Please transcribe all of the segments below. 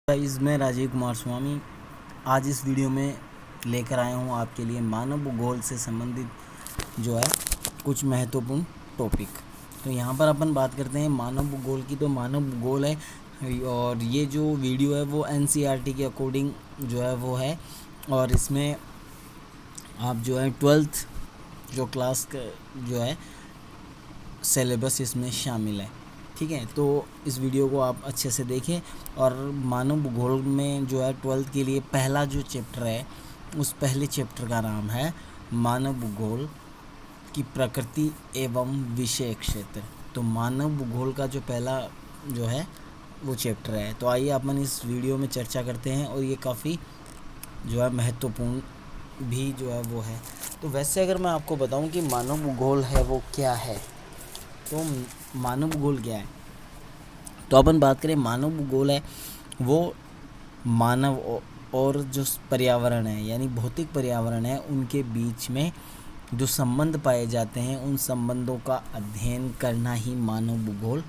Guys, मैं राजीव कुमार स्वामी आज इस वीडियो में लेकर आया हूँ आपके लिए मानव भूगोल से संबंधित जो है कुछ महत्वपूर्ण टॉपिक। तो यहाँ पर अपन बात करते हैं मानव भूगोल की। तो मानव भूगोल है और ये जो वीडियो है वो NCERT के अकॉर्डिंग जो है वो है, और इसमें आप जो है 12th जो क्लास का जो है सिलेबस इसमें शामिल है। ठीक है, तो इस वीडियो को आप अच्छे से देखें। और मानव भूगोल में जो है 12th के लिए पहला जो चैप्टर है उस पहले चैप्टर का नाम है मानव भूगोल की प्रकृति एवं विषय क्षेत्र। तो मानव भूगोल का जो पहला जो है वो चैप्टर है। तो आइए अपन इस वीडियो में चर्चा करते हैं, और ये काफ़ी जो है महत्वपूर्ण भी जो है वो है। तो वैसे अगर मैं आपको बताऊं कि मानव भूगोल है वो क्या है, तो मानव भूगोल क्या है, तो अपन बात करें मानव भूगोल है वो मानव और जो पर्यावरण है यानी भौतिक पर्यावरण है उनके बीच में जो संबंध पाए जाते हैं उन संबंधों का अध्ययन करना ही मानव भूगोल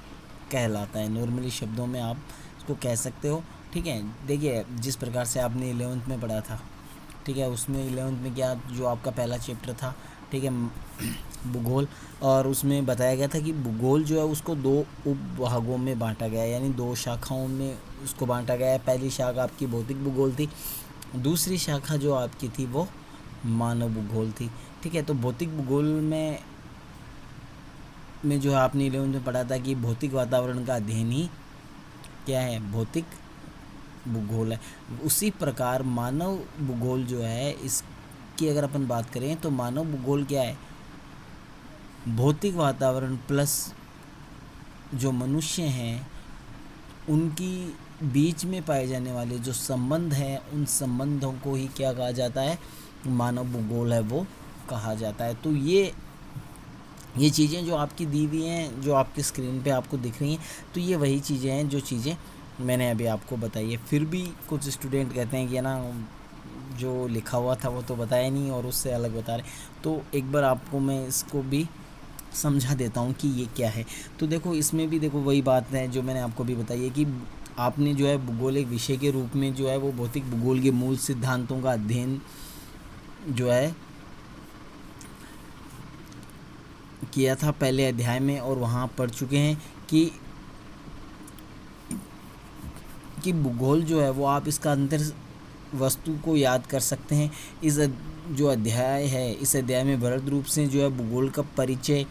कहलाता है। नॉर्मली शब्दों में आप इसको कह सकते हो। ठीक है, देखिए जिस प्रकार से आपने 11th में पढ़ा था, ठीक है, उसमें 11th में क्या जो आपका पहला चैप्टर था, ठीक है, भूगोल, और उसमें बताया गया था कि भूगोल जो है उसको 2 उप भागों में बांटा गया है, यानी 2 शाखाओं में उसको बांटा गया है। पहली शाखा आपकी भौतिक भूगोल थी, दूसरी शाखा जो आपकी थी वो मानव भूगोल थी। ठीक है, तो भौतिक भूगोल में जो आपने 11th में पढ़ा था कि भौतिक वातावरण का अध्ययन ही क्या है, भौतिक भूगोल है। उसी प्रकार मानव भूगोल जो है इसकी अगर अपन बात करें तो मानव भूगोल क्या है, भौतिक वातावरण प्लस जो मनुष्य हैं उनकी बीच में पाए जाने वाले जो संबंध हैं उन संबंधों को ही क्या कहा जाता है, मानव भूगोल है वो कहा जाता है। तो ये चीज़ें जो आपकी दी हुई हैं, जो आपकी स्क्रीन पे आपको दिख रही हैं, तो ये वही चीज़ें हैं जो चीज़ें मैंने अभी आपको बताई है। फिर भी कुछ स्टूडेंट कहते हैं कि ना जो लिखा हुआ था वो तो बताया नहीं और उससे अलग बता रहे, तो एक बार आपको मैं इसको भी समझा देता हूँ कि ये क्या है। तो देखो इसमें भी देखो वही बात है जो मैंने आपको भी बताई है कि आपने जो है भूगोल एक विषय के रूप में जो है वो भौतिक भूगोल के मूल सिद्धांतों का अध्ययन जो है किया था पहले अध्याय में, और वहाँ पढ़ चुके हैं कि भूगोल जो है वो आप इसका अंतर वस्तु को याद कर सकते हैं। इस जो अध्याय है इस अध्याय में वृहद रूप से जो है भूगोल का परिचय,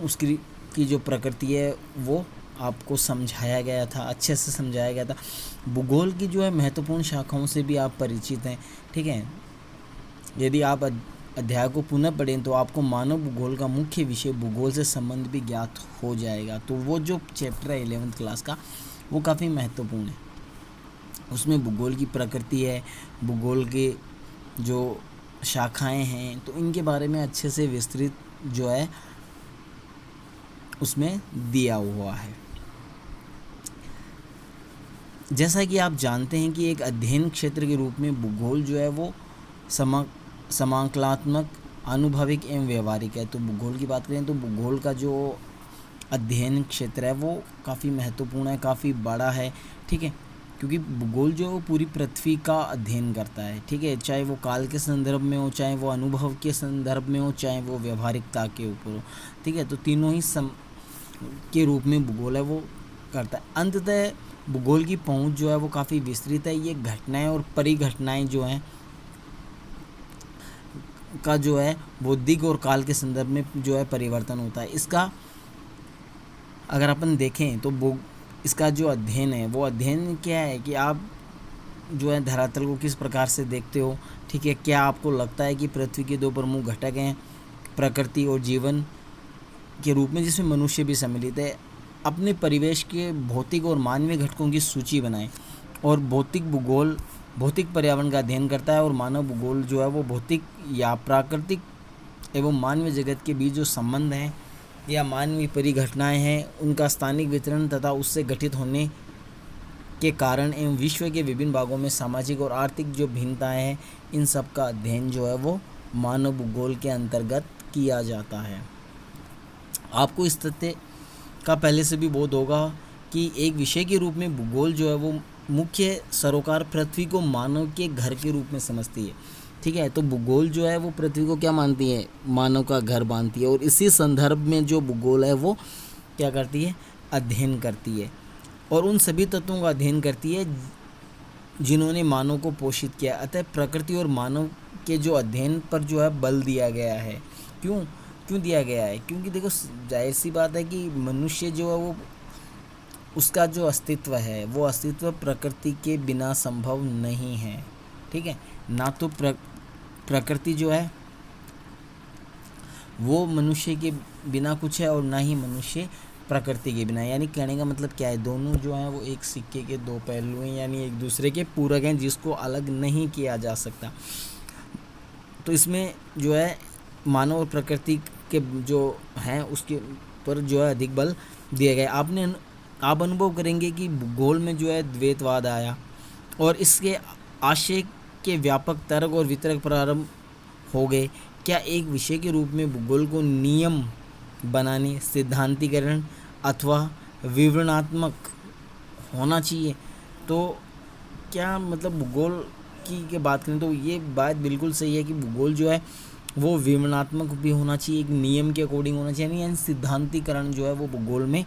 उसकी की जो प्रकृति है वो आपको समझाया गया था, अच्छे से समझाया गया था। भूगोल की जो है महत्वपूर्ण शाखाओं से भी आप परिचित हैं। ठीक है, यदि आप अध्याय को पुनः पढ़ें तो आपको मानव भूगोल का मुख्य विषय भूगोल से संबंध भी ज्ञात हो जाएगा। तो वो जो चैप्टर है 11th क्लास का वो काफ़ी महत्वपूर्ण है। उसमें भूगोल की प्रकृति है, भूगोल के जो शाखाएं हैं, तो इनके बारे में अच्छे से विस्तृत जो है उसमें दिया हुआ है। जैसा कि आप जानते हैं कि एक अध्ययन क्षेत्र के रूप में भूगोल जो है वो समाकलात्मक, अनुभविक एवं व्यवहारिक है। तो भूगोल की बात करें तो भूगोल का जो अध्ययन क्षेत्र है वो काफ़ी महत्वपूर्ण है, काफ़ी बड़ा है। ठीक है, क्योंकि भूगोल जो पूरी पृथ्वी का अध्ययन करता है। ठीक है, चाहे वो काल के संदर्भ में हो, चाहे वो अनुभव के संदर्भ में हो, चाहे वो व्यवहारिकता के ऊपर हो। ठीक है, तो तीनों ही के रूप में भूगोल है वो करता है। अंततः भूगोल की पहुंच जो है वो काफ़ी विस्तृत है। ये घटनाएं और परिघटनाएं जो हैं का जो है बौद्धिक और काल के संदर्भ में जो है परिवर्तन होता है। इसका अगर अपन देखें तो इसका जो अध्ययन है वो अध्ययन क्या है कि आप जो है धरातल को किस प्रकार से देखते हो। ठीक है, क्या आपको लगता है कि पृथ्वी के 2 प्रमुख घटक हैं, प्रकृति और जीवन के रूप में, जिसमें मनुष्य भी सम्मिलित है। अपने परिवेश के भौतिक और मानवीय घटकों की सूची बनाएं। और भौतिक भूगोल भौतिक पर्यावरण का अध्ययन करता है, और मानव भूगोल जो है वो भौतिक या प्राकृतिक एवं मानवीय जगत के बीच जो संबंध हैं या मानवीय परिघटनाएं हैं उनका स्थानिक वितरण तथा उससे गठित होने के कारण एवं विश्व के विभिन्न भागों में सामाजिक और आर्थिक जो भिन्नताएं हैं इन सब का अध्ययन जो है वो मानव भूगोल के अंतर्गत किया जाता है। आपको इस तथ्य का पहले से भी बोध होगा कि एक विषय के रूप में भूगोल जो है वो मुख्य सरोकार पृथ्वी को मानव के घर के रूप में समझती है। ठीक है, तो भूगोल जो है वो पृथ्वी को क्या मानती है, मानव का घर मानती है। और इसी संदर्भ में जो भूगोल है वो क्या करती है, अध्ययन करती है और उन सभी तत्वों का अध्ययन करती है जिन्होंने मानव को पोषित किया। अतः प्रकृति और मानव के जो अध्ययन पर जो है बल दिया गया है। क्यों क्यों दिया गया है? क्योंकि देखो, जाहिर सी बात है कि मनुष्य जो है वो, उसका जो अस्तित्व है वो अस्तित्व प्रकृति के बिना संभव नहीं है। ठीक है, ना तो प्रकृति जो है वो मनुष्य के बिना कुछ है और ना ही मनुष्य प्रकृति के बिना। यानी कहने का मतलब क्या है, दोनों जो हैं वो एक सिक्के के दो पहलू हैं, यानी एक दूसरे के पूरक हैं, जिसको अलग नहीं किया जा सकता। तो इसमें जो है मानव और प्रकृति के जो हैं उसके पर जो है अधिक बल दिया गया। आप अनुभव करेंगे कि भूगोल में जो है द्वैतवाद आया और इसके आशय के व्यापक तर्क और वितर्क प्रारंभ हो गए। क्या एक विषय के रूप में भूगोल को नियम बनाने, सिद्धांतीकरण अथवा विवरणात्मक होना चाहिए? तो क्या मतलब भूगोल की बात करें तो ये बात बिल्कुल सही है कि भूगोल जो है वो विवरणात्मक भी होना चाहिए, एक नियम के अकॉर्डिंग होना चाहिए, यानी सिद्धांतीकरण जो है वो भूगोल में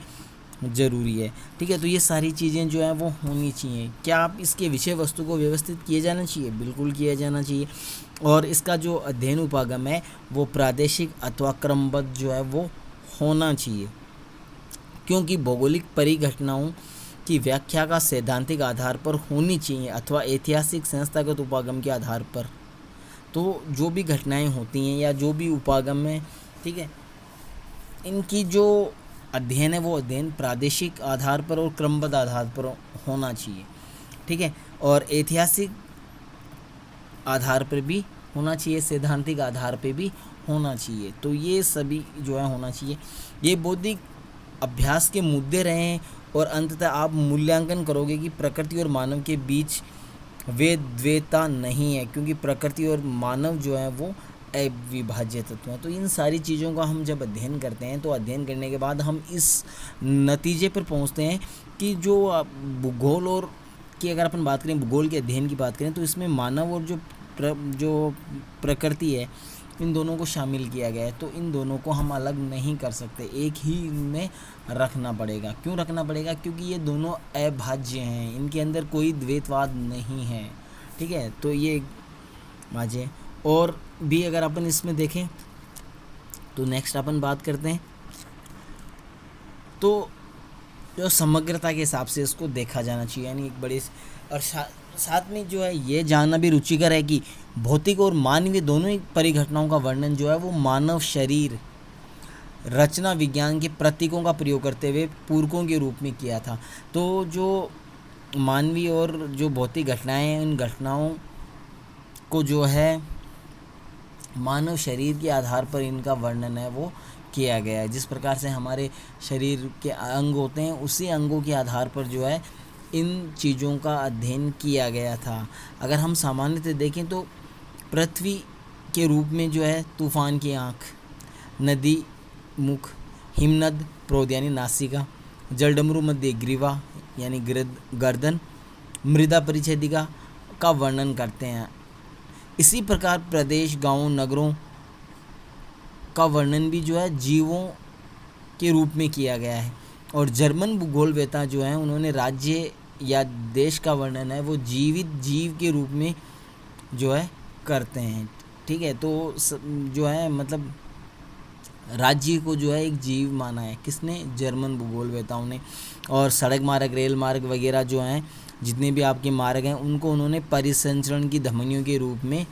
ज़रूरी है। ठीक है, तो ये सारी चीज़ें जो हैं वो होनी चाहिए। क्या आप इसके विषय वस्तु को व्यवस्थित किए जाना चाहिए? बिल्कुल किया जाना चाहिए। और इसका जो अध्ययन उपागम है वो प्रादेशिक अथवा क्रमबद्ध जो है वो होना चाहिए, क्योंकि भौगोलिक परिघटनाओं की व्याख्या का सैद्धांतिक आधार पर होनी चाहिए अथवा ऐतिहासिक संस्थागत उपागम के आधार पर। तो जो भी घटनाएं होती हैं या जो भी उपागम है, ठीक है, इनकी जो अध्ययन है वो अध्ययन प्रादेशिक आधार पर और क्रमबद्ध आधार पर होना चाहिए। ठीक है, और ऐतिहासिक आधार पर भी होना चाहिए, सैद्धांतिक आधार पर भी होना चाहिए। तो ये सभी जो है होना चाहिए। ये बौद्धिक अभ्यास के मुद्दे रहे हैं और अंततः आप मूल्यांकन करोगे कि प्रकृति और मानव के बीच वे द्वैतता नहीं है, क्योंकि प्रकृति और मानव जो है वो अविभाज्य तत्व हैं। तो इन सारी चीज़ों का हम जब अध्ययन करते हैं तो अध्ययन करने के बाद हम इस नतीजे पर पहुंचते हैं कि जो भूगोल और की अगर अपन बात करें, भूगोल के अध्ययन की बात करें, तो इसमें मानव और जो प्रकृति है इन दोनों को शामिल किया गया है। तो इन दोनों को हम अलग नहीं कर सकते, एक ही में रखना पड़ेगा। क्यों रखना पड़ेगा? क्योंकि ये दोनों अभाज्य हैं, इनके अंदर कोई द्वैतवाद नहीं है। ठीक है, तो ये माजे और भी अगर अपन इसमें देखें तो नेक्स्ट अपन बात करते हैं, तो जो समग्रता के हिसाब से इसको देखा जाना चाहिए, यानी एक बड़े और साथ में जो है ये जानना भी रुचिकर है कि भौतिक और मानवीय दोनों ही परिघटनाओं का वर्णन जो है वो मानव शरीर रचना विज्ञान के प्रतीकों का प्रयोग करते हुए पूरकों के रूप में किया था। तो जो मानवीय और जो भौतिक घटनाएं हैं, इन घटनाओं को जो है मानव शरीर के आधार पर इनका वर्णन है वो किया गया है। जिस प्रकार से हमारे शरीर के अंग होते हैं, उसी अंगों के आधार पर जो है इन चीज़ों का अध्ययन किया गया था। अगर हम सामान्यतः देखें तो पृथ्वी के रूप में जो है तूफान की आँख, नदी मुख, हिमनद प्रोद यानी नासिका, जलडमरू मध्य ग्रीवा यानी गर्दन, मृदा परिच्छेदिका का वर्णन करते हैं। इसी प्रकार प्रदेश, गांवों, नगरों का वर्णन भी जो है जीवों के रूप में किया गया है। और जर्मन भूगोलवेता जो हैं उन्होंने राज्य या देश का वर्णन है वो जीवित जीव के रूप में जो है करते हैं। ठीक है, तो जो है मतलब राज्य को जो है एक जीव माना है, किसने? जर्मन भूगोलवेताओं ने। और सड़क मार्ग, रेल मार्ग वगैरह जो हैं, जितने भी आपके मार्ग हैं, उनको उन्होंने परिसंचरण की धमनियों के रूप में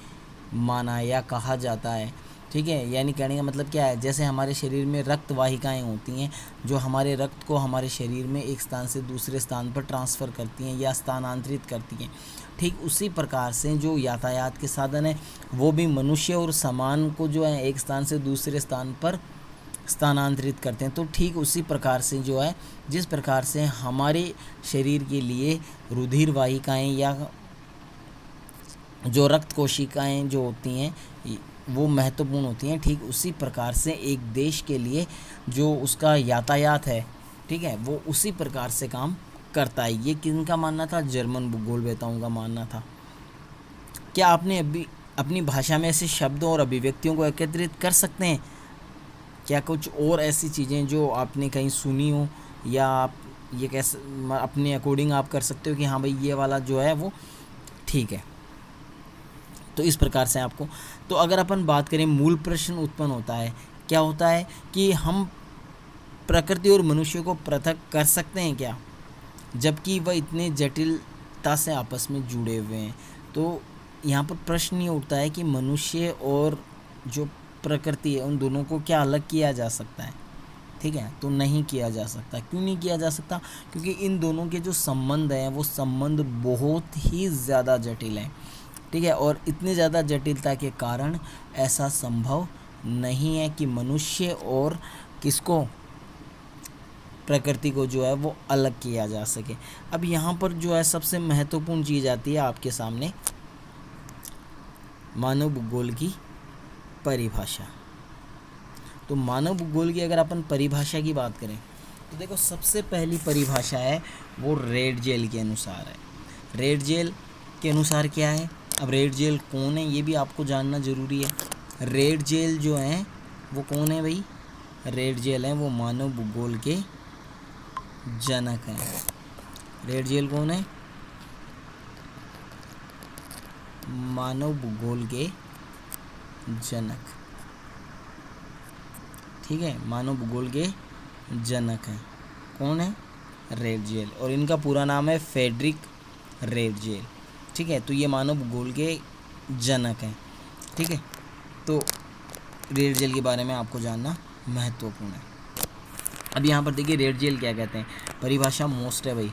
माना या कहा जाता है। ठीक है, यानी कहने का मतलब क्या है, जैसे हमारे शरीर में रक्त वाहिकाएँ होती हैं जो हमारे रक्त को हमारे शरीर में एक स्थान से दूसरे स्थान पर ट्रांसफ़र करती हैं या स्थानांतरित करती हैं, ठीक उसी प्रकार से जो यातायात के साधन है वो भी मनुष्य और सामान को जो है एक स्थान से दूसरे स्थान पर स्थानांतरित करते हैं। तो ठीक उसी प्रकार से जो है, जिस प्रकार से हमारे शरीर के लिए रुधिर वाहिकाएँ या जो रक्त कोशिकाएँ जो होती हैं वो महत्वपूर्ण होती हैं, ठीक उसी प्रकार से एक देश के लिए जो उसका यातायात है, ठीक है, वो उसी प्रकार से काम करता है। ये किनका मानना था? जर्मन भूगोलवेताओं का मानना था। क्या आपने अभी अपनी भाषा में ऐसे शब्दों और अभिव्यक्तियों को एकत्रित कर सकते हैं? क्या कुछ और ऐसी चीज़ें जो आपने कहीं सुनी हो, या आप ये कैसे अपने अकॉर्डिंग आप कर सकते हो कि हाँ भाई ये वाला जो है वो ठीक है? तो इस प्रकार से आपको, तो अगर अपन बात करें, मूल प्रश्न उत्पन्न होता है, क्या होता है कि हम प्रकृति और मनुष्य को पृथक कर सकते हैं क्या, जबकि वह इतने जटिलता से आपस में जुड़े हुए हैं। तो यहाँ पर प्रश्न ये उठता है कि मनुष्य और जो प्रकृति है उन दोनों को क्या अलग किया जा सकता है? ठीक है, तो नहीं किया जा सकता। क्यों नहीं किया जा सकता? क्योंकि इन दोनों के जो संबंध हैं वो संबंध बहुत ही ज़्यादा जटिल हैं। ठीक है, और इतनी ज़्यादा जटिलता के कारण ऐसा संभव नहीं है कि मनुष्य और किसको, प्रकृति को जो है वो अलग किया जा सके। अब यहाँ पर जो है सबसे महत्वपूर्ण चीज़ आती है आपके सामने, मानव भूगोल की परिभाषा। तो मानव भूगोल की अगर अपन परिभाषा की बात करें तो देखो, सबसे पहली परिभाषा है वो रेडजेल के अनुसार है। रेडजेल के अनुसार क्या है? अब रेडजेल कौन है ये भी आपको जानना ज़रूरी है। रेडजेल जो है वो कौन है भाई? रेडजेल है वो मानव भूगोल के जनक हैं। रेडजेल कौन है? मानव भूगोल के जनक। ठीक है, मानव भूगोल के जनक हैं। कौन है? रेडजेल। और इनका पूरा नाम है फ्रेडरिक रेडजेल। ठीक है, तो ये मानव भूगोल के जनक हैं। ठीक है, तो रेडजेल के बारे में आपको जानना महत्वपूर्ण है। अब यहाँ पर देखिए रेडजेल क्या कहते हैं। परिभाषा मोस्ट है भाई।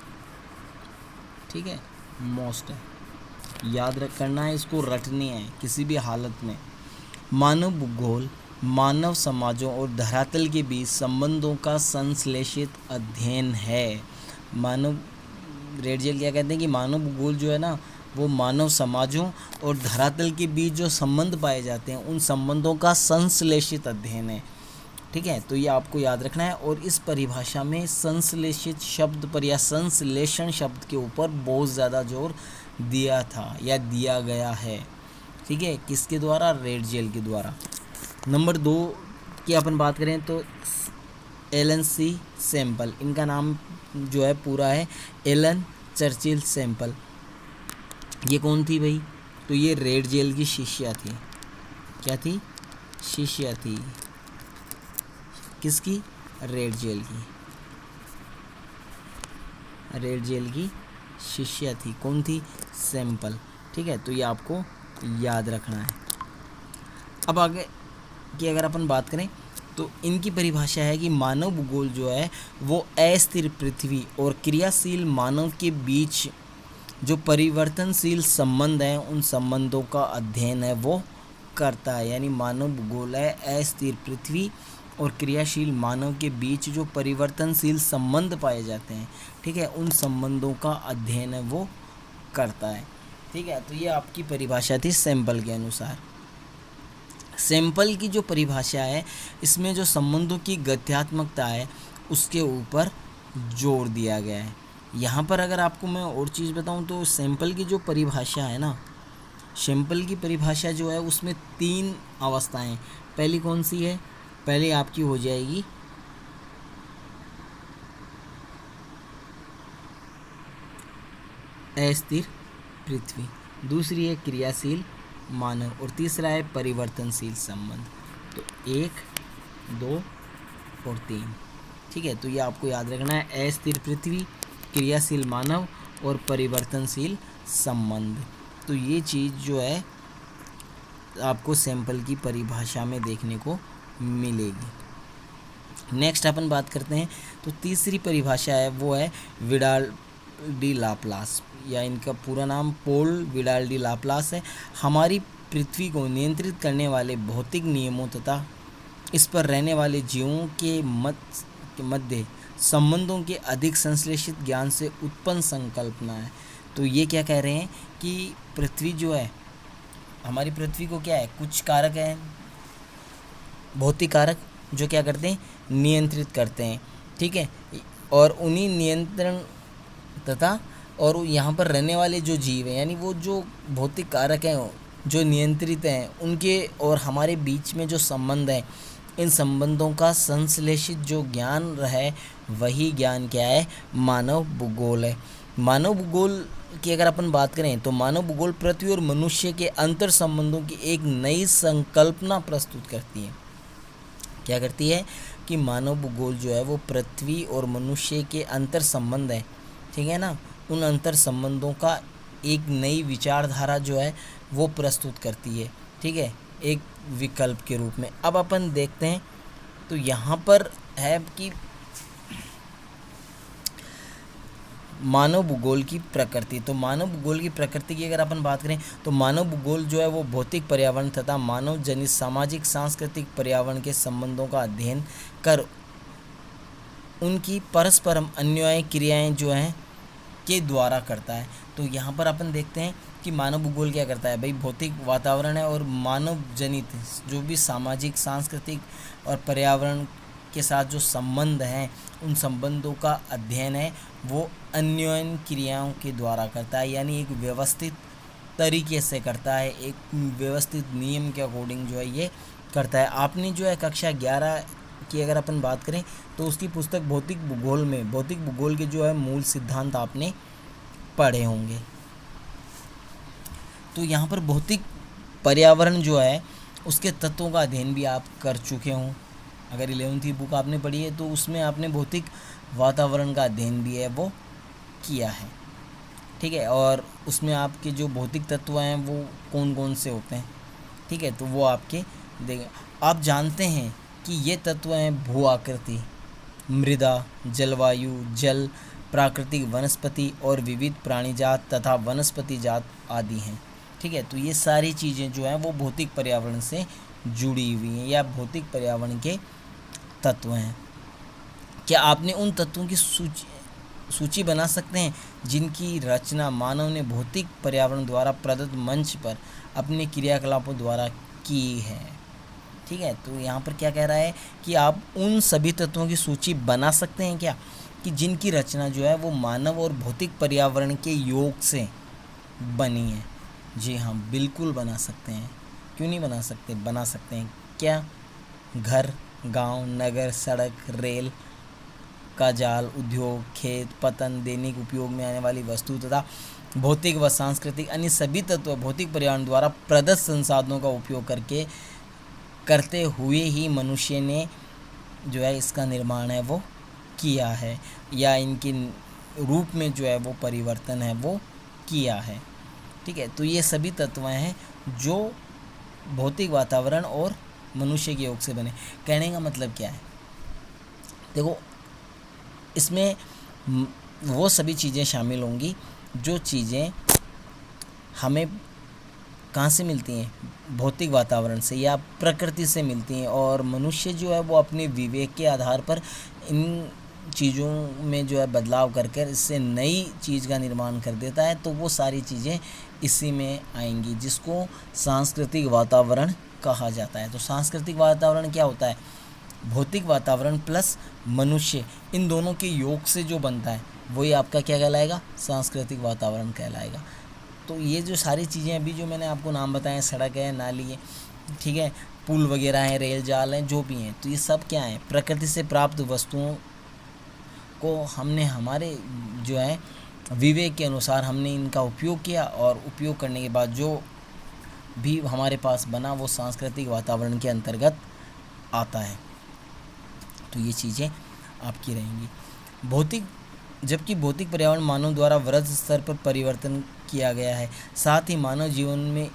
ठीक है, मोस्ट है, याद रख करना है, इसको रटनी है किसी भी हालत में। मानव भूगोल मानव समाजों और धरातल के बीच संबंधों का संश्लेषित अध्ययन है। मानव, रेडजेल क्या कहते हैं कि मानव भूगोल जो है ना वो मानव समाजों और धरातल के बीच जो संबंध पाए जाते हैं उन संबंधों का संश्लेषित अध्ययन है। ठीक है, तो ये आपको याद रखना है। और इस परिभाषा में संश्लेषित शब्द पर या संश्लेषण शब्द के ऊपर बहुत ज़्यादा जोर दिया था या दिया गया है। ठीक है, किसके द्वारा? रेडजेल के द्वारा। नंबर 2 की अपन बात करें तो एलन सी सैम्पल, इनका नाम जो है पूरा है एलन चर्चिल सैम्पल। ये कौन थी भाई? तो ये रेडजेल की शिष्या थी। क्या थी? शिष्या थी। किसकी? रेडजेल की। रेडजेल की शिष्या थी। कौन थी? सैम्पल। ठीक है, तो ये आपको याद रखना है। अब आगे की अगर अपन बात करें तो इनकी परिभाषा है कि मानव भूगोल जो है वो अस्थिर पृथ्वी और क्रियाशील मानव के बीच जो परिवर्तनशील संबंध हैं उन संबंधों का अध्ययन है वो करता है। यानी मानव भूगोल है अस्थिर पृथ्वी और क्रियाशील मानव के बीच जो परिवर्तनशील संबंध पाए जाते हैं, ठीक है, उन संबंधों का अध्ययन है वो करता है। ठीक है, तो ये आपकी परिभाषा थी सैम्पल के अनुसार। सैम्पल की जो परिभाषा है इसमें जो संबंधों की गत्यात्मकता है उसके ऊपर जोर दिया गया है। यहाँ पर अगर आपको मैं और चीज़ बताऊँ तो सैम्पल की जो परिभाषा है ना, सैम्पल की परिभाषा जो है उसमें 3 अवस्थाएं। पहली कौन सी है? पहले आपकी हो जाएगी अस्थिर पृथ्वी, दूसरी है क्रियाशील मानव और तीसरा है परिवर्तनशील संबंध। तो 1, 2 और 3। ठीक है, तो ये आपको याद रखना है, अस्थिर पृथ्वी, क्रियाशील मानव और परिवर्तनशील संबंध। तो ये चीज़ जो है आपको सैम्पल की परिभाषा में देखने को मिलेगी। नेक्स्ट अपन बात करते हैं तो तीसरी परिभाषा है वो है विडाल डी लाप्लास, या इनका पूरा नाम पॉल विडाल डी लाप्लास है। हमारी पृथ्वी को नियंत्रित करने वाले भौतिक नियमों तथा इस पर रहने वाले जीवों के मध्य संबंधों के अधिक संश्लेषित ज्ञान से उत्पन्न संकल्पना है। तो ये क्या कह रहे हैं कि पृथ्वी जो है, हमारी पृथ्वी को क्या है, कुछ कारक हैं, भौतिक कारक, जो क्या करते हैं, नियंत्रित करते हैं। ठीक है, और उन्हीं नियंत्रण तथा और यहाँ पर रहने वाले जो जीव हैं, यानी वो जो भौतिक कारक हैं जो नियंत्रित हैं, उनके और हमारे बीच में जो संबंध है, इन संबंधों का संश्लेषित जो ज्ञान है, वही ज्ञान क्या है? मानव भूगोल है। मानव भूगोल की अगर अपन बात करें तो मानव भूगोल पृथ्वी और मनुष्य के अंतर संबंधों की एक नई संकल्पना प्रस्तुत करती है। क्या करती है? कि मानव भूगोल जो है वो पृथ्वी और मनुष्य के अंतर संबंध है, ठीक है ना, उन अंतर संबंधों का एक नई विचारधारा जो है वो प्रस्तुत करती है, ठीक है, एक विकल्प के रूप में। अब अपन देखते हैं तो यहाँ पर है कि मानव भूगोल की प्रकृति। तो मानव भूगोल की प्रकृति की अगर अपन बात करें तो मानव भूगोल जो है वो भौतिक पर्यावरण तथा मानव जनित सामाजिक सांस्कृतिक पर्यावरण के संबंधों का अध्ययन कर उनकी परस्परम अन्योन्य क्रियाएं जो हैं के द्वारा करता है। तो यहाँ पर अपन देखते हैं कि मानव भूगोल क्या करता है भाई, भौतिक वातावरण है और मानव जनित जो भी सामाजिक सांस्कृतिक और पर्यावरण के साथ जो संबंध हैं, उन संबंधों का अध्ययन है वो अन्योन्य क्रियाओं के द्वारा करता है, यानी एक व्यवस्थित तरीके से करता है, एक व्यवस्थित नियम के अकॉर्डिंग जो है ये करता है। आपने जो है कक्षा 11 की अगर अपन बात करें तो उसकी पुस्तक भौतिक भूगोल में भौतिक भूगोल के जो है मूल सिद्धांत आपने पढ़े होंगे। तो यहाँ पर भौतिक पर्यावरण जो है उसके तत्वों का अध्ययन भी आप कर चुके हों। अगर 11वीं की बुक आपने पढ़ी है तो उसमें आपने भौतिक वातावरण का अध्ययन भी है वो किया है, ठीक है, और उसमें आपके जो भौतिक तत्व हैं वो कौन कौन से होते हैं, ठीक है, तो वो आपके देखें। आप जानते हैं कि ये तत्व हैं भू आकृति, मृदा, जलवायु, जल, प्राकृतिक वनस्पति और विविध प्राणी जात तथा वनस्पति जात आदि हैं, ठीक है। तो ये सारी चीज़ें जो हैं वो भौतिक पर्यावरण से जुड़ी हुई हैं या भौतिक पर्यावरण के तत्व हैं। क्या आपने उन तत्वों की सूची बना सकते हैं जिनकी रचना मानव ने भौतिक पर्यावरण द्वारा प्रदत्त मंच पर अपने क्रियाकलापों द्वारा की है, ठीक है। तो यहाँ पर क्या कह रहा है कि आप उन सभी तत्वों की सूची बना सकते हैं क्या, कि जिनकी रचना जो है वो मानव और भौतिक पर्यावरण के योग से बनी है। जी हाँ, बिल्कुल बना सकते हैं, क्यों नहीं बना सकते, बना सकते हैं। क्या? घर, गांव, नगर, सड़क, रेल का जाल, उद्योग, खेत, पतन, दैनिक उपयोग में आने वाली वस्तु तथा भौतिक व सांस्कृतिक अन्य सभी तत्व भौतिक पर्यावरण द्वारा प्रदत्त संसाधनों का उपयोग करते हुए ही मनुष्य ने जो है इसका निर्माण है वो किया है, या इनके रूप में जो है वो परिवर्तन है वो किया है, ठीक है। तो ये सभी तत्व हैं जो भौतिक वातावरण और मनुष्य के योग से बने। कहने का मतलब क्या है, देखो इसमें वो सभी चीज़ें शामिल होंगी जो चीज़ें हमें कहाँ से मिलती हैं, भौतिक वातावरण से या प्रकृति से मिलती हैं, और मनुष्य जो है वो अपने विवेक के आधार पर इन चीज़ों में जो है बदलाव कर इससे नई चीज़ का निर्माण कर देता है। तो वो सारी चीज़ें इसी में आएंगी जिसको सांस्कृतिक वातावरण कहा जाता है। तो सांस्कृतिक वातावरण क्या होता है, भौतिक वातावरण प्लस मनुष्य, इन दोनों के योग से जो बनता है वही आपका क्या कहलाएगा, सांस्कृतिक वातावरण कहलाएगा। तो ये जो सारी चीज़ें अभी जो मैंने आपको नाम बताए, सड़क है, नाली है, ठीक है, पुल वगैरह हैं, रेल जाल हैं, जो भी हैं, तो ये सब क्या है, प्रकृति से प्राप्त वस्तुओं को हमने हमारे जो है विवेक के अनुसार हमने इनका उपयोग किया, और उपयोग करने के बाद जो भी हमारे पास बना वो सांस्कृतिक वातावरण के अंतर्गत आता है। तो ये चीज़ें आपकी रहेंगी। जबकि भौतिक पर्यावरण मानव द्वारा वृहद स्तर पर परिवर्तन किया गया है, साथ ही मानव जीवन में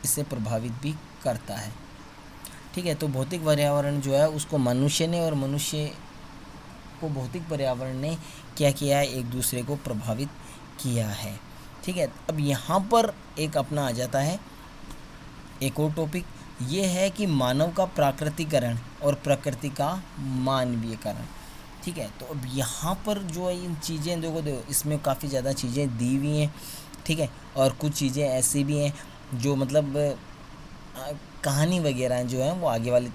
इसे प्रभावित भी करता है, ठीक है। तो भौतिक पर्यावरण जो है उसको मनुष्य ने और मनुष्य को भौतिक पर्यावरण ने क्या किया है, एक दूसरे को प्रभावित किया है, ठीक है। अब यहाँ पर एक अपना आ जाता है एक और टॉपिक, ये है कि मानव का प्राकृतिकरण और प्रकृति का मानवीयकरण, ठीक है। तो अब यहाँ पर जो है इन चीज़ें देखो इसमें काफ़ी ज़्यादा चीज़ें दी हुई हैं, ठीक है, और कुछ चीज़ें ऐसी भी हैं जो मतलब कहानी वगैरह जो है वो आगे वाले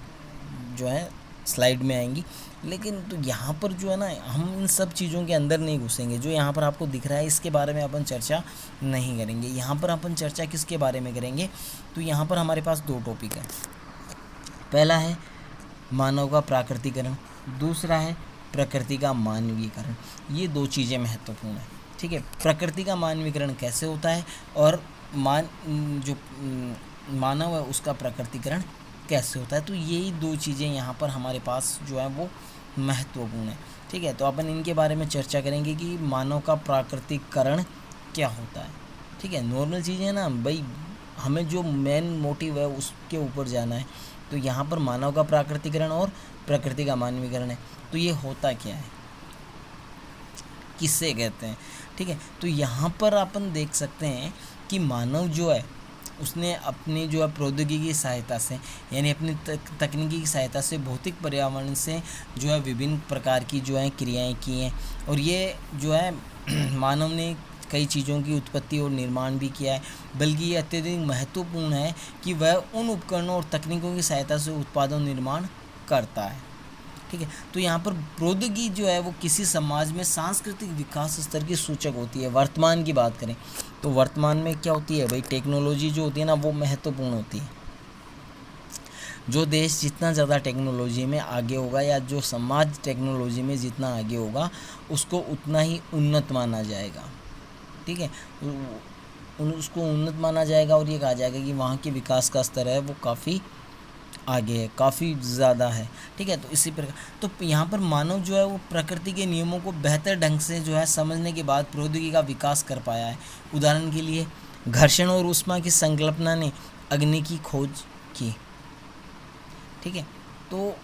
जो है स्लाइड में आएंगी। लेकिन तो यहाँ पर जो है ना, हम इन सब चीज़ों के अंदर नहीं घुसेंगे। जो यहाँ पर आपको दिख रहा है इसके बारे में अपन चर्चा नहीं करेंगे। यहाँ पर अपन चर्चा किसके बारे में करेंगे, तो यहाँ पर हमारे पास 2 टॉपिक है। पहला है मानव का प्राकृतिकरण, दूसरा है प्रकृति का मानवीकरण। ये 2 चीज़ें महत्वपूर्ण हैं, ठीक है। प्रकृति का मानवीकरण कैसे होता है और जो मानव है उसका प्रकृतिकरण कैसे होता है, तो यही 2 चीज़ें यहाँ पर हमारे पास जो है वो महत्वपूर्ण है, ठीक है। तो अपन इनके बारे में चर्चा करेंगे कि मानव का प्राकृतिकरण क्या होता है, ठीक है। नॉर्मल चीज़ें ना भाई, हमें जो मेन मोटिव है उसके ऊपर जाना है। तो यहाँ पर मानव का प्राकृतिकरण और प्रकृति का मानवीकरण है, तो ये होता क्या है, किससे कहते हैं, ठीक है। तो यहाँ पर अपन देख सकते हैं कि मानव जो है उसने अपनी जो है प्रौद्योगिकी की सहायता से, यानी अपनी तकनीकी की सहायता से भौतिक पर्यावरण से जो है विभिन्न प्रकार की जो है क्रियाएं की हैं। और ये जो है मानव ने कई चीज़ों की उत्पत्ति और निर्माण भी किया है। बल्कि ये अत्यधिक महत्वपूर्ण है कि वह उन उपकरणों और तकनीकों की सहायता से उत्पादन निर्माण करता है, ठीक है। तो यहाँ पर प्रौद्योगिकी जो है वो किसी समाज में सांस्कृतिक विकास स्तर की सूचक होती है। वर्तमान की बात करें तो वर्तमान में क्या होती है भाई, टेक्नोलॉजी जो होती है ना वो महत्वपूर्ण होती है। जो देश जितना ज़्यादा टेक्नोलॉजी में आगे होगा या जो समाज टेक्नोलॉजी में जितना आगे होगा उसको उतना ही उन्नत माना जाएगा, ठीक है। उसको उन्नत माना जाएगा और ये कहा जाएगा कि वहाँ के विकास का स्तर है वो काफ़ी आगे है, काफ़ी ज़्यादा है, ठीक है। तो इसी प्रकार तो यहाँ पर मानव जो है वो प्रकृति के नियमों को बेहतर ढंग से जो है समझने के बाद प्रौद्योगिकी का विकास कर पाया है। उदाहरण के लिए घर्षण और ऊष्मा की संकल्पना ने अग्नि की खोज की, ठीक है। तो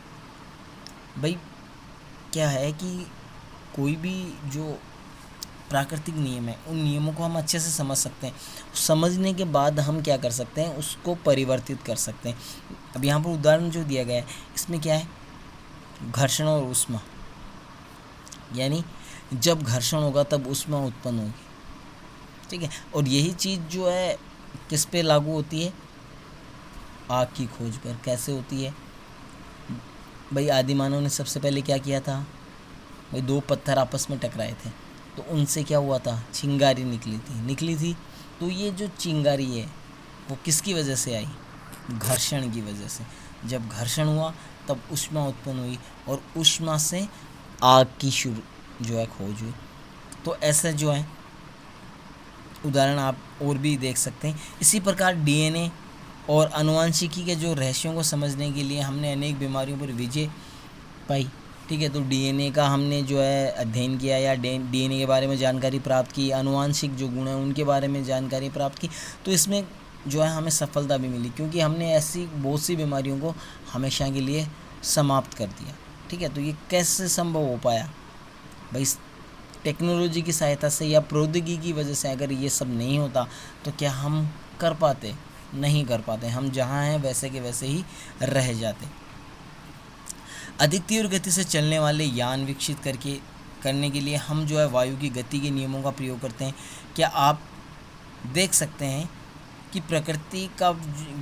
भाई क्या है कि कोई भी जो प्राकृतिक नियम है उन नियमों को हम अच्छे से समझ सकते हैं। समझने के बाद हम क्या कर सकते हैं, उसको परिवर्तित कर सकते हैं। अब यहाँ पर उदाहरण जो दिया गया है इसमें क्या है, घर्षण और ऊष्मा, यानी जब घर्षण होगा तब ऊष्मा उत्पन्न होगी, ठीक है। और यही चीज़ जो है किस पे लागू होती है, आग की खोज पर। कैसे होती है भाई, आदि मानव ने सबसे पहले क्या किया था भाई, 2 पत्थर आपस में टकराए थे तो उनसे क्या हुआ था, चिंगारी निकली थी। तो ये जो चिंगारी है वो किसकी वजह से आई, घर्षण की वजह से। जब घर्षण हुआ तब ऊष्मा उत्पन्न हुई और ऊष्मा से आग की जो है खोज हुई। तो ऐसे जो है उदाहरण आप और भी देख सकते हैं। इसी प्रकार डीएनए और आनुवंशिकी के जो रहस्यों को समझने के लिए हमने अनेक बीमारियों पर विजय पाई, ठीक है। तो डीएनए का हमने जो है अध्ययन किया या डीएनए के बारे में जानकारी प्राप्त की, आनुवंशिक जो गुण हैं उनके बारे में जानकारी प्राप्त की। तो इसमें जो है हमें सफलता भी मिली, क्योंकि हमने ऐसी बहुत सी बीमारियों को हमेशा के लिए समाप्त कर दिया, ठीक है। तो ये कैसे संभव हो पाया भाई, टेक्नोलॉजी की सहायता से या प्रौद्योगिकी की वजह से। अगर ये सब नहीं होता तो क्या हम कर पाते, नहीं कर पाते। हम जहाँ हैं वैसे के वैसे ही रह जाते। अधिक तीव्र गति से चलने वाले यान विकसित करने के लिए हम जो है वायु की गति के नियमों का प्रयोग करते हैं। क्या आप देख सकते हैं कि प्रकृति का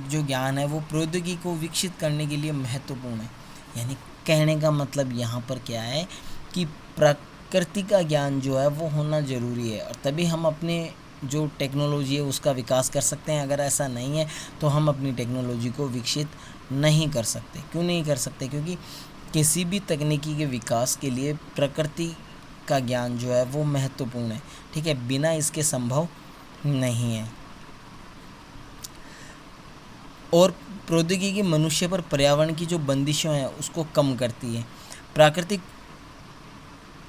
जो ज्ञान है वो प्रौद्योगिकी को विकसित करने के लिए महत्वपूर्ण है। यानी कहने का मतलब यहाँ पर क्या है कि प्रकृति का ज्ञान जो है वो होना ज़रूरी है, और तभी हम अपने जो टेक्नोलॉजी है उसका विकास कर सकते हैं। अगर ऐसा नहीं है तो हम अपनी टेक्नोलॉजी को विकसित नहीं कर सकते। क्यों नहीं कर सकते, क्योंकि किसी भी तकनीकी के विकास के लिए प्रकृति का ज्ञान जो है वो महत्वपूर्ण है, ठीक है। बिना इसके संभव नहीं है। और प्रौद्योगिकी मनुष्य पर पर्यावरण की जो बंदिशों हैं उसको कम करती है। प्राकृतिक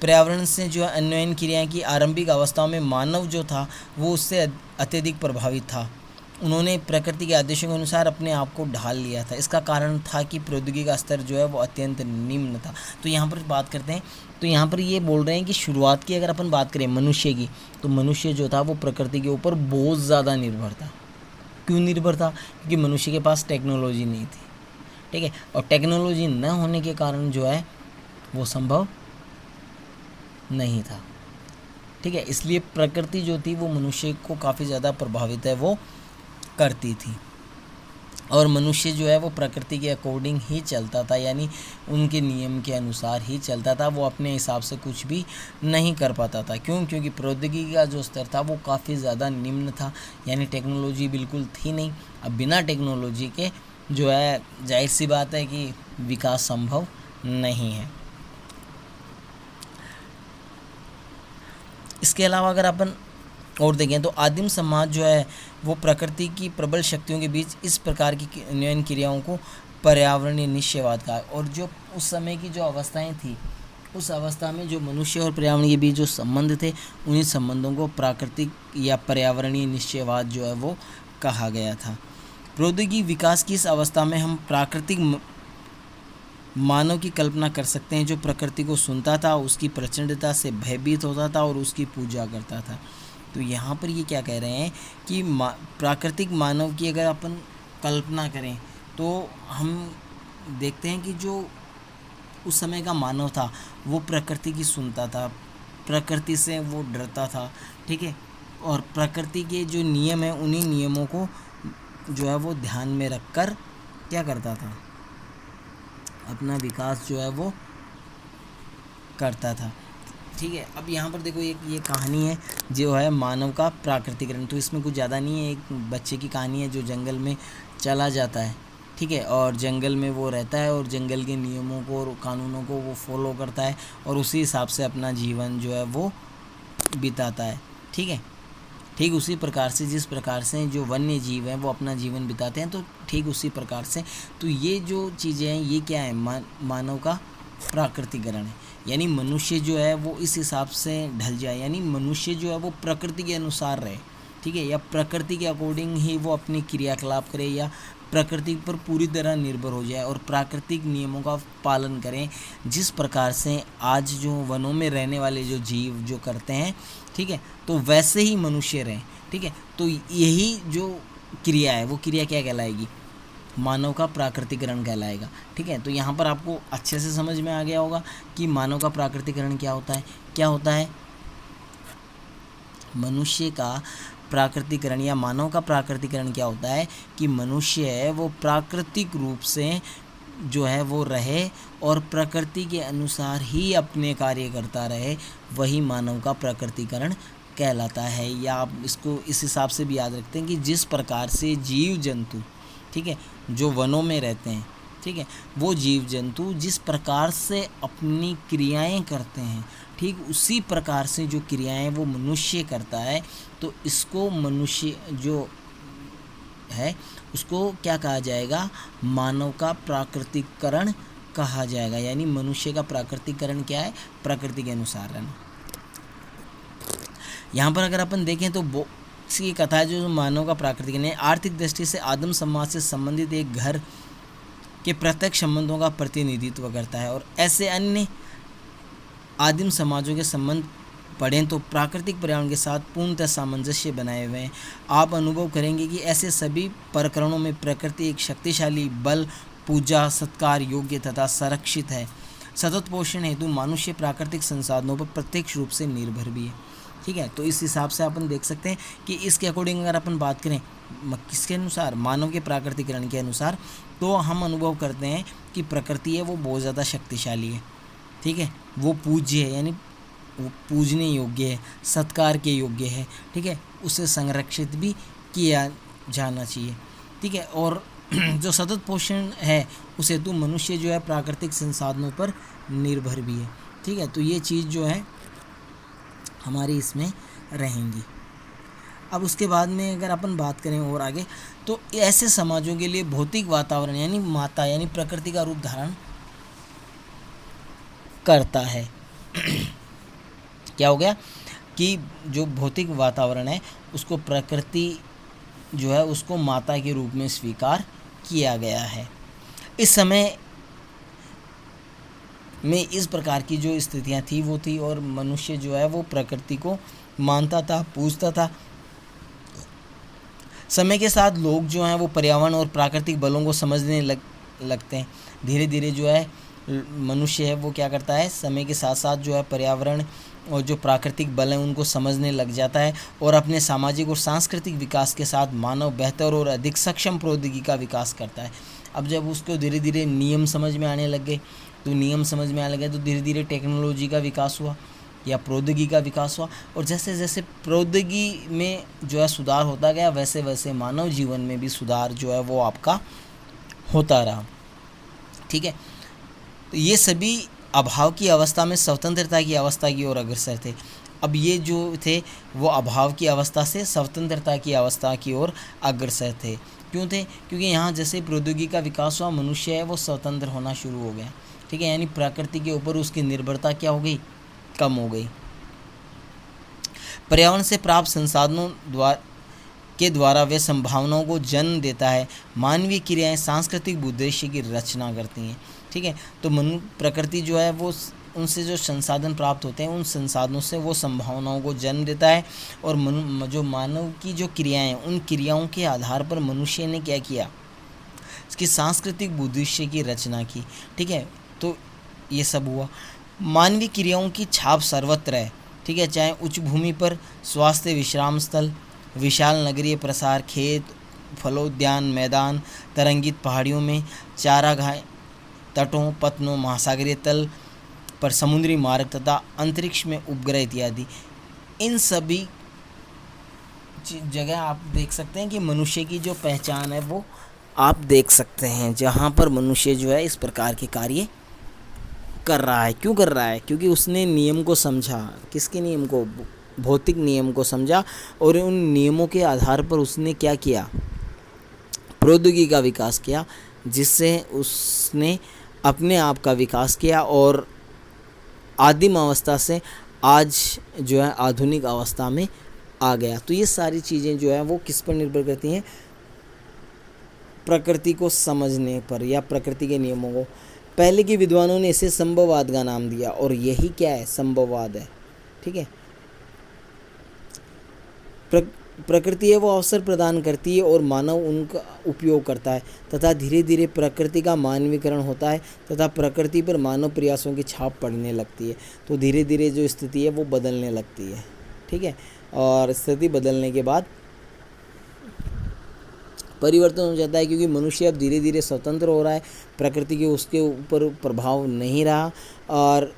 पर्यावरण से जो अन्वयन क्रियाएं की आरंभिक अवस्थाओं में मानव जो था वो उससे अत्यधिक प्रभावित था। उन्होंने प्रकृति के आदेशों के अनुसार अपने आप को ढाल लिया था। इसका कारण था कि प्रौद्योगिकी का स्तर जो है वो अत्यंत निम्न था। तो यहाँ पर बात करते हैं, तो यहाँ पर ये बोल रहे हैं कि शुरुआत की अगर अपन बात करें मनुष्य की, तो मनुष्य जो था वो प्रकृति के ऊपर बहुत ज़्यादा निर्भर था। क्यों निर्भर था, क्योंकि मनुष्य के पास टेक्नोलॉजी नहीं थी, ठीक है। और टेक्नोलॉजी न होने के कारण जो है वो संभव नहीं था, ठीक है। इसलिए प्रकृति जो थी वो मनुष्य को काफ़ी ज़्यादा प्रभावित है वो करती थी। और मनुष्य जो है वो प्रकृति के अकॉर्डिंग ही चलता था, यानी उनके नियम के अनुसार ही चलता था। वो अपने हिसाब से कुछ भी नहीं कर पाता था। क्यों? क्योंकि प्रौद्योगिकी का जो स्तर था वो काफ़ी ज़्यादा निम्न था, यानी टेक्नोलॉजी बिल्कुल थी नहीं। अब बिना टेक्नोलॉजी के जो है जाहिर सी बात है कि विकास संभव नहीं है। इसके अलावा अगर अपन और देखें तो आदिम समाज जो है वो प्रकृति की प्रबल शक्तियों के बीच इस प्रकार की न्यून क्रियाओं को पर्यावरणीय निश्चयवाद कहा। और जो उस समय की जो अवस्थाएं थी, उस अवस्था में जो मनुष्य और पर्यावरण के बीच जो संबंध थे, उन्हीं संबंधों को प्राकृतिक या पर्यावरणीय निश्चयवाद जो है वो कहा गया था। प्रौद्योगिकी विकास की इस अवस्था में हम प्राकृतिक मानव की कल्पना कर सकते हैं, जो प्रकृति को सुनता था, उसकी प्रचंडता से भयभीत होता था और उसकी पूजा करता था। तो यहाँ पर ये क्या कह रहे हैं कि प्राकृतिक मानव की अगर अपन कल्पना करें तो हम देखते हैं कि जो उस समय का मानव था वो प्रकृति की सुनता था, प्रकृति से वो डरता था, ठीक है। और प्रकृति के जो नियम हैं उन्हीं नियमों को जो है वो ध्यान में रखकर क्या करता था, अपना विकास जो है वो करता था, ठीक है। अब यहाँ पर देखो एक ये कहानी है जो है मानव का प्राकृतिकरण। तो इसमें कुछ ज़्यादा नहीं है, एक बच्चे की कहानी है जो जंगल में चला जाता है, ठीक है, और जंगल में वो रहता है और जंगल के नियमों को और कानूनों को वो फॉलो करता है और उसी हिसाब से अपना जीवन जो है वो बिताता है, ठीक है। ठीक उसी प्रकार से जिस प्रकार से जो वन्य जीव हैं वो अपना जीवन बिताते हैं, तो ठीक उसी प्रकार से तो ये जो चीज़ें हैं ये क्या है, मानव का प्राकृतिकरण है। यानी मनुष्य जो है वो इस हिसाब से ढल जाए, यानी मनुष्य जो है वो प्रकृति के अनुसार रहे, ठीक है, या प्रकृति के अकॉर्डिंग ही वो अपनी क्रियाकलाप करे या प्रकृति पर पूरी तरह निर्भर हो जाए और प्राकृतिक नियमों का पालन करें, जिस प्रकार से आज जो वनों में रहने वाले जो जीव जो करते हैं, ठीक है, तो वैसे ही मनुष्य रहें, ठीक है। तो यही जो क्रिया है वो क्रिया क्या कहलाएगी, मानव का प्राकृतिकरण कहलाएगा, ठीक है। तो यहाँ पर आपको अच्छे से समझ में आ गया होगा कि मानव का प्राकृतिकरण क्या होता है। क्या होता है, मनुष्य का प्राकृतिकरण या मानव का प्राकृतिकरण क्या होता है कि मनुष्य है वो प्राकृतिक रूप से जो है वो रहे और प्रकृति के अनुसार ही अपने कार्य करता रहे, वही मानव का प्राकृतिकरण कहलाता है। या आप इसको इस हिसाब से भी याद रखते हैं कि जिस प्रकार से जीव जंतु, ठीक है, जो वनों में रहते हैं, ठीक है, वो जीव जंतु जिस प्रकार से अपनी क्रियाएं करते हैं, ठीक उसी प्रकार से जो क्रियाएं वो मनुष्य करता है, तो इसको मनुष्य जो है उसको क्या कहा जाएगा, मानव का प्राकृतिकरण कहा जाएगा। यानी मनुष्य का प्राकृतिकरण क्या है, प्रकृति के अनुसार रहना। यहाँ पर अगर अपन देखें तो इसकी कथा है जो मानव का प्राकृतिकरण है, आर्थिक दृष्टि से आदिम समाज से संबंधित एक घर के प्रत्यक्ष संबंधों का प्रतिनिधित्व करता है। और ऐसे अन्य आदिम समाजों के संबंध पढ़ें तो प्राकृतिक पर्यावरण के साथ पूर्णतः सामंजस्य बनाए हुए हैं। आप अनुभव करेंगे कि ऐसे सभी प्रकरणों में प्रकृति एक शक्तिशाली बल, पूजा सत्कार योग्य तथा संरक्षित है। सतत पोषण हेतु मनुष्य प्राकृतिक संसाधनों पर प्रत्यक्ष रूप से निर्भर भी है, ठीक है। तो इस हिसाब से अपन देख सकते हैं कि इसके अकॉर्डिंग अगर अपन बात करें किसके अनुसार, मानव के प्राकृतिकरण के अनुसार, तो हम अनुभव करते हैं कि प्रकृति है वो बहुत ज़्यादा शक्तिशाली है, ठीक है, वो पूज्य है, यानी वो पूजने योग्य है, सत्कार के योग्य है, ठीक है, उसे संरक्षित भी किया जाना चाहिए, ठीक है। और जो सतत पोषण है उस हेतु मनुष्य जो है प्राकृतिक संसाधनों पर निर्भर भी है, ठीक है। तो ये चीज़ जो है हमारी इसमें रहेंगी। अब उसके बाद में अगर अपन बात करें और आगे, तो ऐसे समाजों के लिए भौतिक वातावरण यानी माता यानी प्रकृति का रूप धारण करता है। क्या हो गया कि जो भौतिक वातावरण है उसको प्रकृति जो है उसको माता के रूप में स्वीकार किया गया है। इस समय में इस प्रकार की जो स्थितियां थी वो थी और मनुष्य जो है वो प्रकृति को मानता था, पूजता था। समय के साथ लोग जो हैं वो पर्यावरण और प्राकृतिक बलों को समझने लगते हैं। धीरे धीरे जो है मनुष्य है वो क्या करता है, समय के साथ साथ जो है पर्यावरण और जो प्राकृतिक बल हैं उनको समझने लग जाता है और अपने सामाजिक और सांस्कृतिक विकास के साथ मानव बेहतर और अधिक सक्षम प्रौद्योगिकी का विकास करता है। अब जब उसको धीरे धीरे नियम समझ में आने लग गए, तो नियम समझ में आने लगे तो धीरे धीरे टेक्नोलॉजी का विकास हुआ या प्रौद्योगिकी का विकास हुआ, और जैसे जैसे प्रौद्योगिकी में जो है सुधार होता गया, वैसे वैसे मानव जीवन में भी सुधार जो है वो आपका होता रहा। ठीक है, तो ये सभी अभाव की अवस्था में स्वतंत्रता की अवस्था की ओर अग्रसर थे। अब ये जो थे वो अभाव की अवस्था से स्वतंत्रता की अवस्था की ओर अग्रसर थे। क्यों थे? क्योंकि यहाँ जैसे प्रौद्योगिकी का विकास हुआ, मनुष्य है वो स्वतंत्र होना शुरू हो गया। ठीक है, यानी प्रकृति के ऊपर उसकी निर्भरता क्या हो गई? कम हो गई। पर्यावरण से प्राप्त संसाधनों द्वारा वे संभावनाओं को जन्म देता है। मानवीय क्रियाएं सांस्कृतिक उद्देश्य की रचना करती हैं। ठीक है, तो प्रकृति जो है वो उनसे जो संसाधन प्राप्त होते हैं, उन संसाधनों से वो संभावनाओं को जन्म देता है, और जो मानव की जो क्रियाएं हैं, उन क्रियाओं के आधार पर मनुष्य ने क्या किया? इसकी सांस्कृतिक उद्देश्य की रचना की। ठीक है, तो ये सब हुआ। मानवीय क्रियाओं की छाप सर्वत्र है। ठीक है, चाहे उच्च भूमि पर स्वास्थ्य विश्राम स्थल, विशाल नगरीय प्रसार, खेत, फलोद्यान, मैदान, तरंगित पहाड़ियों में चारागाह, तटों, पतनों, महासागरीय तल पर समुद्री मार्ग तथा अंतरिक्ष में उपग्रह इत्यादि, इन सभी जगह आप देख सकते हैं कि मनुष्य की जो पहचान है वो आप देख सकते हैं, जहाँ पर मनुष्य जो है इस प्रकार के कार्य कर रहा है। क्यों कर रहा है? क्योंकि उसने नियम को समझा। किसके नियम को? भौतिक नियम को समझा, और उन नियमों के आधार पर उसने क्या किया? प्रौद्योगिकी का विकास किया, जिससे उसने अपने आप का विकास किया और आदिम अवस्था से आज जो है आधुनिक अवस्था में आ गया। तो ये सारी चीज़ें जो है वो किस पर निर्भर करती हैं? प्रकृति को समझने पर या प्रकृति के नियमों को। पहले के विद्वानों ने इसे संभववाद का नाम दिया, और यही क्या है? संभववाद है। ठीक है, प्रकृति है वो अवसर प्रदान करती है और मानव उनका उपयोग करता है, तथा धीरे धीरे प्रकृति का मानवीकरण होता है तथा प्रकृति पर मानव प्रयासों की छाप पड़ने लगती है। तो धीरे धीरे जो स्थिति है वो बदलने लगती है। ठीक है, और स्थिति बदलने के बाद परिवर्तन हो जाता है, क्योंकि मनुष्य अब धीरे धीरे स्वतंत्र हो रहा है, प्रकृति के उसके ऊपर प्रभाव नहीं रहा, और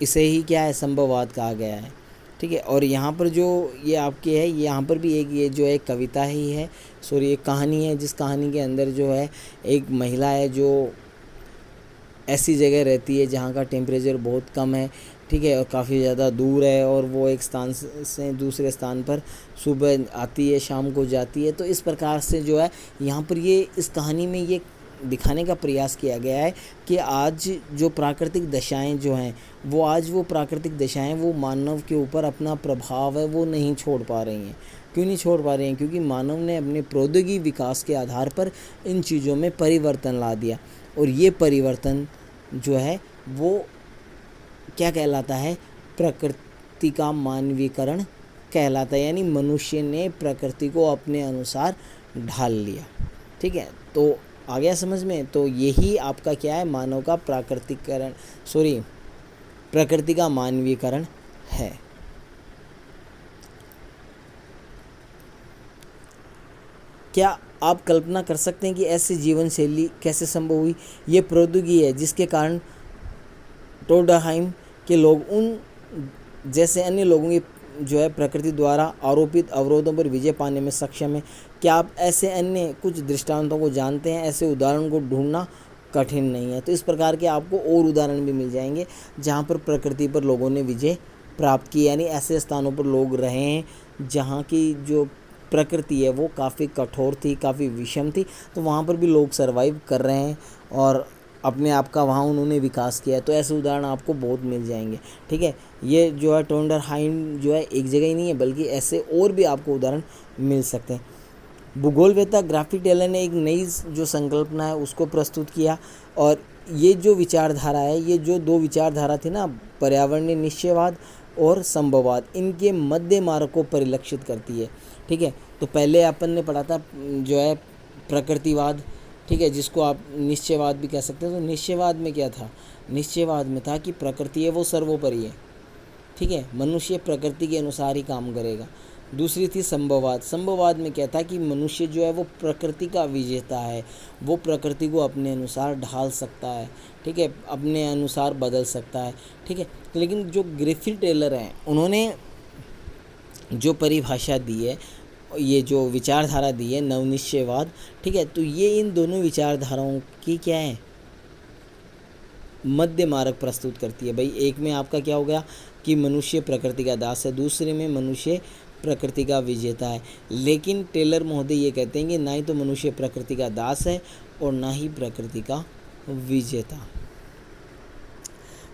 इसे ही क्या है? संभववाद कहा गया है। ठीक है, और यहाँ पर जो ये आपके है, यहाँ पर भी एक ये जो है कविता ही है, सॉरी एक कहानी है, जिस कहानी के अंदर जो है एक महिला है जो ऐसी जगह रहती है जहाँ का टेम्परेचर बहुत कम है। ठीक है, और काफ़ी ज़्यादा दूर है, और वो एक स्थान से दूसरे स्थान पर सुबह आती है, शाम को जाती है। तो इस प्रकार से जो है यहाँ पर ये इस कहानी में ये दिखाने का प्रयास किया गया है कि आज जो प्राकृतिक दशाएं जो हैं वो प्राकृतिक दशाएं वो मानव के ऊपर अपना प्रभाव है वो नहीं छोड़ पा रही हैं। क्यों नहीं छोड़ पा रही हैं? क्योंकि मानव ने अपने प्रौद्योगिकी विकास के आधार पर इन चीज़ों में परिवर्तन ला दिया, और ये परिवर्तन जो है वो क्या कहलाता है? प्रकृति का मानवीकरण कहलाता है, यानी मनुष्य ने प्रकृति को अपने अनुसार ढाल लिया। ठीक है, तो आ गया समझ में? तो यही आपका क्या है? मानव का प्रकृति का मानवीकरण है। क्या आप कल्पना कर सकते हैं कि ऐसी जीवन शैली कैसे संभव हुई? ये प्रौद्योगिकी है जिसके कारण टोल्डहाइम के लोग उन जैसे अन्य लोगों की जो है प्रकृति द्वारा आरोपित अवरोधों पर विजय पाने में सक्षम है। क्या आप ऐसे अन्य कुछ दृष्टांतों को जानते हैं? ऐसे उदाहरण को ढूंढना कठिन नहीं है। तो इस प्रकार के आपको और उदाहरण भी मिल जाएंगे जहाँ पर प्रकृति पर लोगों ने विजय प्राप्त की, यानी ऐसे स्थानों पर लोग रहे हैं जहाँ की जो प्रकृति है वो काफ़ी कठोर थी, काफ़ी विषम थी, तो वहाँ पर भी लोग सर्वाइव कर रहे हैं और अपने आप का वहाँ उन्होंने विकास किया है। तो ऐसे उदाहरण आपको बहुत मिल जाएंगे। ठीक है, ये जो है टोंडरहाइम जो है एक जगह ही नहीं है, बल्कि ऐसे और भी आपको उदाहरण मिल सकते हैं। भूगोलवेत्ता ग्राफी टेलर ने एक नई जो संकल्पना है उसको प्रस्तुत किया, और ये जो विचारधारा है, ये जो दो विचारधारा थी ना, पर्यावरणीय निश्चयवाद और संभववाद, इनके मध्य मार्ग को परिलक्षित करती है। ठीक है, तो पहले अपन ने पढ़ा था जो है प्रकृतिवाद, ठीक है, जिसको आप निश्चयवाद भी कह सकते हैं। तो निश्चयवाद में क्या था? निश्चयवाद में था कि प्रकृति है वो सर्वोपरि है। ठीक है, मनुष्य प्रकृति के अनुसार ही काम करेगा। दूसरी थी संभववाद। संभववाद में क्या था कि मनुष्य जो है वो प्रकृति का विजेता है, वो प्रकृति को अपने अनुसार ढाल सकता है, ठीक है, अपने अनुसार बदल सकता है, ठीक है। लेकिन जो ग्रिफिथ टेलर हैं, उन्होंने जो परिभाषा दी है, ये जो विचारधारा दी है नवनिश्चयवाद, ठीक है, तो ये इन दोनों विचारधाराओं की क्या है, मध्य मार्ग प्रस्तुत करती है। भाई एक में आपका क्या हो गया कि मनुष्य प्रकृति का दास है, दूसरे में मनुष्य प्रकृति का विजेता है। लेकिन टेलर महोदय ये कहते हैं कि ना ही तो मनुष्य प्रकृति का दास है और ना ही प्रकृति का विजेता।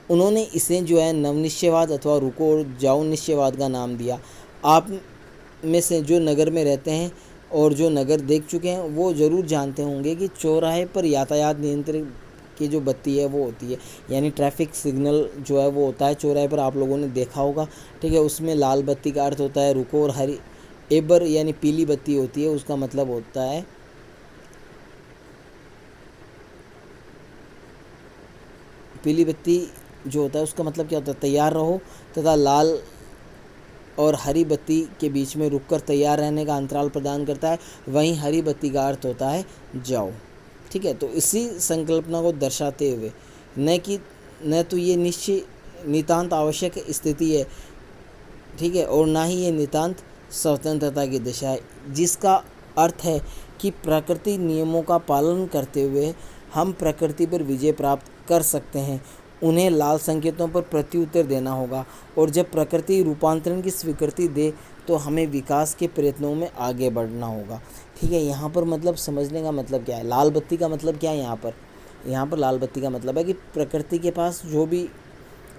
उन्होंने इसे जो है नवनिश्चयवाद अथवा रुको और जाओ निश्चयवाद का नाम दिया। आप में से जो नगर में रहते हैं और जो नगर देख चुके हैं वो ज़रूर जानते होंगे कि चौराहे पर यातायात नियंत्रण की जो बत्ती है वो होती है, यानी ट्रैफिक सिग्नल जो है वो होता है चौराहे पर, आप लोगों ने देखा होगा, ठीक है। उसमें लाल बत्ती का अर्थ होता है रुको, और हरी एबर यानी पीली बत्ती होती है, उसका मतलब होता है पीली बत्ती जो होता है उसका मतलब क्या होता है, तैयार रहो, तथा लाल और हरी बत्ती के बीच में रुककर तैयार रहने का अंतराल प्रदान करता है। वहीं हरी बत्ती का अर्थ होता है जाओ, ठीक है। तो इसी संकल्पना को दर्शाते हुए न तो ये नितांत आवश्यक स्थिति है, ठीक है, और ना ही ये नितांत स्वतंत्रता की दिशा है, जिसका अर्थ है कि प्रकृति नियमों का पालन करते हुए हम प्रकृति पर विजय प्राप्त कर सकते हैं। उन्हें लाल संकेतों पर प्रत्युत्तर देना होगा, और जब प्रकृति रूपांतरण की स्वीकृति दे तो हमें विकास के प्रयत्नों में आगे बढ़ना होगा, ठीक है। यहाँ पर मतलब समझने का मतलब क्या है, लाल बत्ती का मतलब क्या है यहाँ पर लाल बत्ती का मतलब है कि प्रकृति के पास जो भी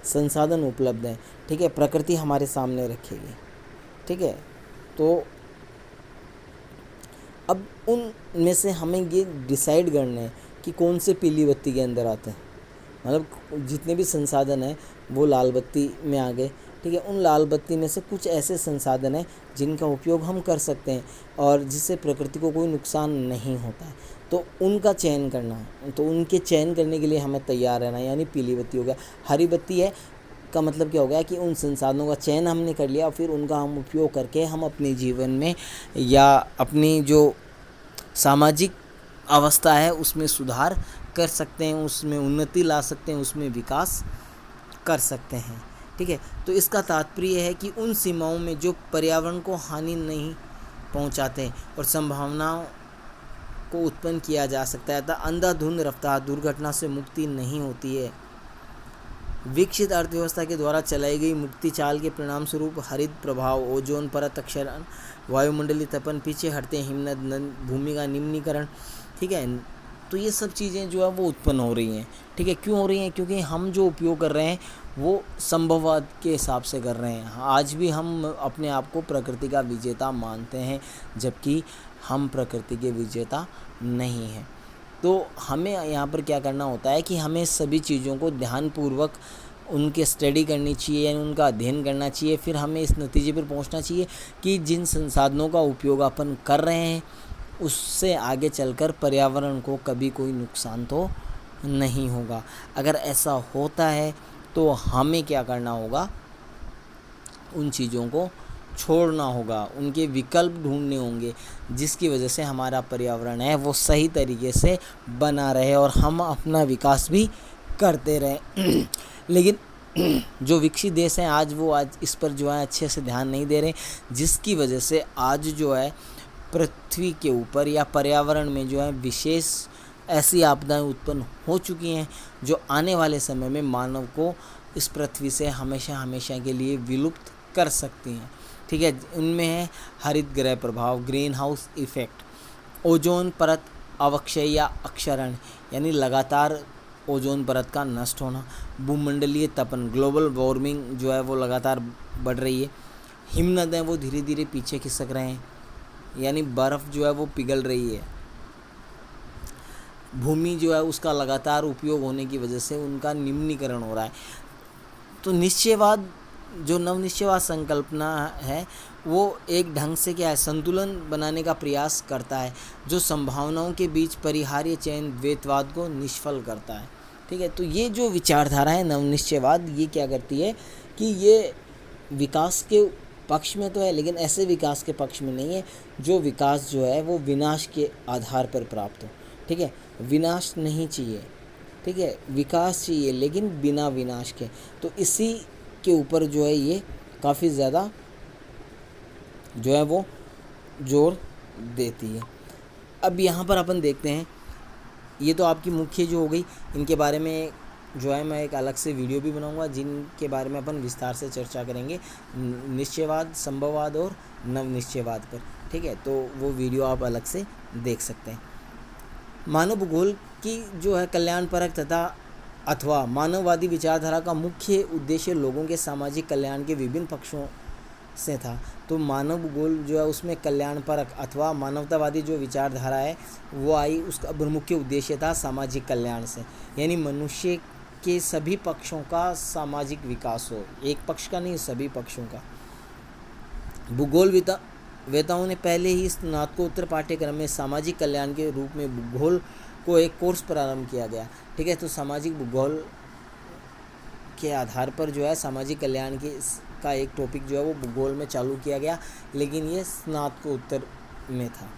संसाधन उपलब्ध हैं, ठीक है, प्रकृति हमारे सामने रखेगी, ठीक है। तो अब उन में से हमें ये डिसाइड करना है कि कौन से पीली बत्ती के अंदर आते हैं, मतलब जितने भी संसाधन हैं वो लाल बत्ती में आ गए, ठीक है। उन लाल बत्ती में से कुछ ऐसे संसाधन हैं जिनका उपयोग हम कर सकते हैं और जिससे प्रकृति को कोई नुकसान नहीं होता है, तो उनका चयन करना है। तो उनके चयन करने के लिए हमें तैयार रहना है, यानी पीली बत्ती हो गया। हरी बत्ती है का मतलब क्या हो गया कि उन संसाधनों का चयन हमने कर लिया, फिर उनका हम उपयोग करके हम अपने जीवन में या अपनी जो सामाजिक अवस्था है उसमें सुधार कर सकते हैं, उसमें उन्नति ला सकते हैं, उसमें विकास कर सकते हैं, ठीक है। तो इसका तात्पर्य है कि उन सीमाओं में जो पर्यावरण को हानि नहीं पहुंचाते और संभावनाओं को उत्पन्न किया जा सकता है, अतः अंधाधुंध रफ्तार दुर्घटना से मुक्ति नहीं होती है। विकसित अर्थव्यवस्था के द्वारा चलाई गई मुक्ति चाल के परिणाम स्वरूप हरित प्रभाव, ओजोन परत क्षरण, वायुमंडलीय तपन, पीछे हटते हिमनद, भूमि का निम्नीकरण, ठीक है। तो ये सब चीज़ें जो है वो उत्पन्न हो रही हैं, ठीक है। क्यों हो रही हैं? क्योंकि हम जो उपयोग कर रहे हैं वो संभववाद के हिसाब से कर रहे हैं। आज भी हम अपने आप को प्रकृति का विजेता मानते हैं, जबकि हम प्रकृति के विजेता नहीं हैं। तो हमें यहाँ पर क्या करना होता है कि हमें सभी चीज़ों को ध्यानपूर्वक उनके स्टडी करनी चाहिए, यानी उनका अध्ययन करना चाहिए। फिर हमें इस नतीजे पर पहुँचना चाहिए कि जिन संसाधनों का उपयोग अपन कर रहे हैं उससे आगे चलकर पर्यावरण को कभी कोई नुकसान तो नहीं होगा। अगर ऐसा होता है तो हमें क्या करना होगा, उन चीज़ों को छोड़ना होगा, उनके विकल्प ढूंढने होंगे, जिसकी वजह से हमारा पर्यावरण है वो सही तरीके से बना रहे और हम अपना विकास भी करते रहें। लेकिन जो विकसित देश हैं आज इस पर जो है अच्छे से ध्यान नहीं दे रहे, जिसकी वजह से आज जो है पृथ्वी के ऊपर या पर्यावरण में जो है विशेष ऐसी आपदाएं उत्पन्न हो चुकी हैं जो आने वाले समय में मानव को इस पृथ्वी से हमेशा हमेशा के लिए विलुप्त कर सकती हैं, ठीक है। उनमें है हरित गृह प्रभाव, ग्रीन हाउस इफेक्ट, ओजोन परत अवक्षय या अक्षरण यानी लगातार ओजोन परत का नष्ट होना, भूमंडलीय तपन, ग्लोबल वार्मिंग जो है वो लगातार बढ़ रही है, हिमनद हैं वो धीरे धीरे पीछे खिसक रहे हैं, यानी बर्फ़ जो है वो पिघल रही है, भूमि जो है उसका लगातार उपयोग होने की वजह से उनका निम्नीकरण हो रहा है। तो निश्चयवाद जो नवनिश्चयवाद संकल्पना है वो एक ढंग से क्या है, संतुलन बनाने का प्रयास करता है जो संभावनाओं के बीच परिहार्य चयन द्वैतवाद को निष्फल करता है, ठीक है। तो ये जो विचारधारा है नवनिश्चयवाद, ये क्या करती है कि ये विकास के पक्ष में तो है, लेकिन ऐसे विकास के पक्ष में नहीं है जो विकास जो है वो विनाश के आधार पर प्राप्त हो। ठीक है, विनाश नहीं चाहिए, ठीक है, विकास चाहिए लेकिन बिना विनाश के। तो इसी के ऊपर जो है ये काफ़ी ज़्यादा जो है वो जोर देती है। अब यहाँ पर अपन देखते हैं, ये तो आपकी मुख्य जो हो गई, इनके बारे में जो है मैं एक अलग से वीडियो भी बनाऊंगा जिनके बारे में अपन विस्तार से चर्चा करेंगे, निश्चयवाद, संभववाद और नवनिश्चयवाद पर। ठीक है, तो वो वीडियो आप अलग से देख सकते हैं। मानव भूगोल की जो है कल्याणपरक तथा अथवा मानववादी विचारधारा का मुख्य उद्देश्य लोगों के सामाजिक कल्याण के विभिन्न पक्षों से था। तो मानव भूगोल जो है उसमें कल्याणपरक अथवा मानवतावादी जो विचारधारा है वो आई, उसका मुख्य उद्देश्य था सामाजिक कल्याण से, यानी मनुष्य के सभी पक्षों का सामाजिक विकास हो, एक पक्ष का नहीं, सभी पक्षों का। भूगोल वेताओं ने पहले ही स्नातकोत्तर पाठ्यक्रम में सामाजिक कल्याण के रूप में भूगोल को एक कोर्स प्रारंभ किया गया। ठीक है, तो सामाजिक भूगोल के आधार पर जो है सामाजिक कल्याण का एक टॉपिक जो है वो भूगोल में चालू किया गया, लेकिन ये स्नातकोत्तर में था।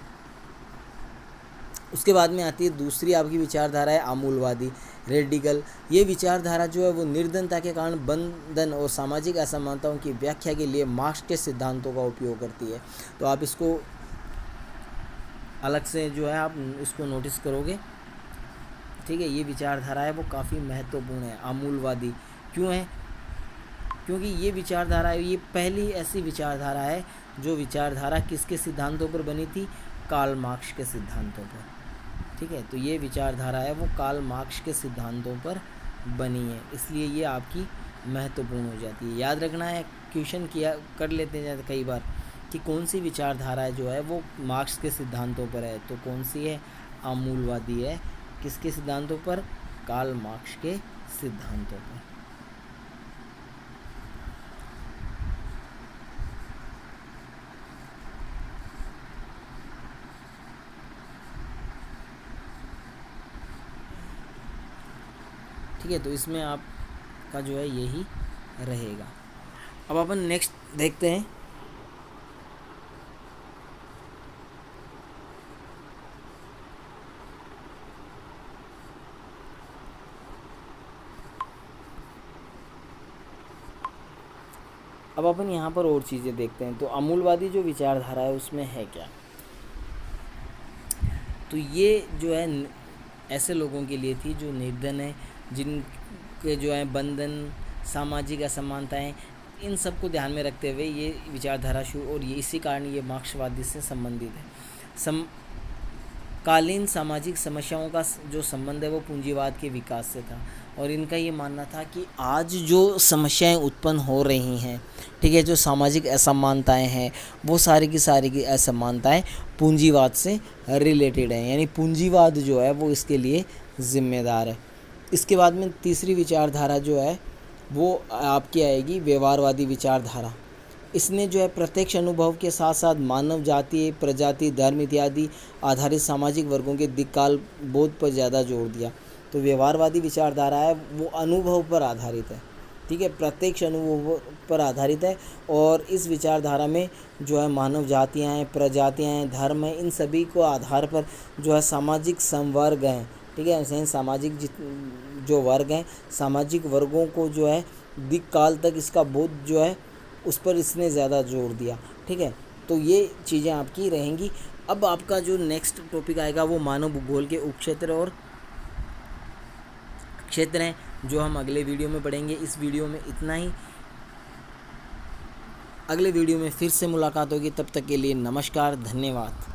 उसके बाद में आती है दूसरी आपकी विचारधारा है आमूलवादी, रेडिकल। ये विचारधारा जो है वो निर्धनता के कारण बंधन और सामाजिक असमानताओं की व्याख्या के लिए मार्क्स के सिद्धांतों का उपयोग करती है। तो आप इसको अलग से जो है आप इसको नोटिस करोगे। ठीक है, ये विचारधारा है वो काफ़ी महत्वपूर्ण है। आमूलवादी क्यों है? क्योंकि ये विचारधारा है, ये पहली ऐसी विचारधारा है जो विचारधारा किसके सिद्धांतों पर बनी थी? कार्ल मार्क्स के सिद्धांतों पर। ठीक है, तो ये विचारधारा है वो कार्ल मार्क्स के सिद्धांतों पर बनी है, इसलिए ये आपकी महत्वपूर्ण हो जाती है। याद रखना है, क्वेश्चन किया कर लेते हैं कई बार कि कौन सी विचारधारा जो है वो मार्क्स के सिद्धांतों पर है, तो कौन सी है? आमूलवादी है। किसके सिद्धांतों पर? कार्ल मार्क्स के सिद्धांतों पर। ठीक है, तो इसमें आपका जो है यही रहेगा। अब अपन नेक्स्ट देखते हैं। अब अपन यहाँ पर और चीज़ें देखते हैं। तो अमूलवादी जो विचारधारा है उसमें है क्या? तो ये जो है ऐसे लोगों के लिए थी जो निर्धन है, जिनके जो है बंधन, सामाजिक असमानताएं, इन सब को ध्यान में रखते हुए ये विचारधारा शुरू, और ये इसी कारण ये मार्क्सवादी से संबंधित है। समकालीन सामाजिक समस्याओं का जो संबंध है वो पूंजीवाद के विकास से था, और इनका ये मानना था कि आज जो समस्याएं उत्पन्न हो रही हैं, ठीक है, जो सामाजिक असमानताएं हैं, वो सारी की असमानताएं पूंजीवाद से रिलेटेड हैं, यानी पूंजीवाद जो है वो इसके लिए जिम्मेदार है। इसके बाद में तीसरी विचारधारा जो है वो आपकी आएगी व्यवहारवादी विचारधारा। इसने जो है प्रत्यक्ष अनुभव के साथ साथ मानव जाति, प्रजाति, धर्म इत्यादि आधारित सामाजिक वर्गों के दिक्काल बोध पर ज़्यादा जोर दिया। तो व्यवहारवादी विचारधारा है वो अनुभव पर आधारित है, ठीक है, प्रत्यक्ष अनुभव पर आधारित है, और इस विचारधारा में जो है मानव जातियाँ हैं, प्रजातियाँ हैं, धर्म है, इन सभी को आधार पर जो है सामाजिक संवर्ग हैं, ठीक है, ऐसे सामाजिक जो वर्ग हैं, सामाजिक वर्गों को जो है दिक्काल तक इसका बोध जो है उस पर इसने ज़्यादा जोर दिया। ठीक है, तो ये चीज़ें आपकी रहेंगी। अब आपका जो नेक्स्ट टॉपिक आएगा वो मानव भूगोल के उपक्षेत्र और क्षेत्र हैं, जो हम अगले वीडियो में पढ़ेंगे। इस वीडियो में इतना ही, अगले वीडियो में फिर से मुलाकात होगी। तब तक के लिए नमस्कार, धन्यवाद।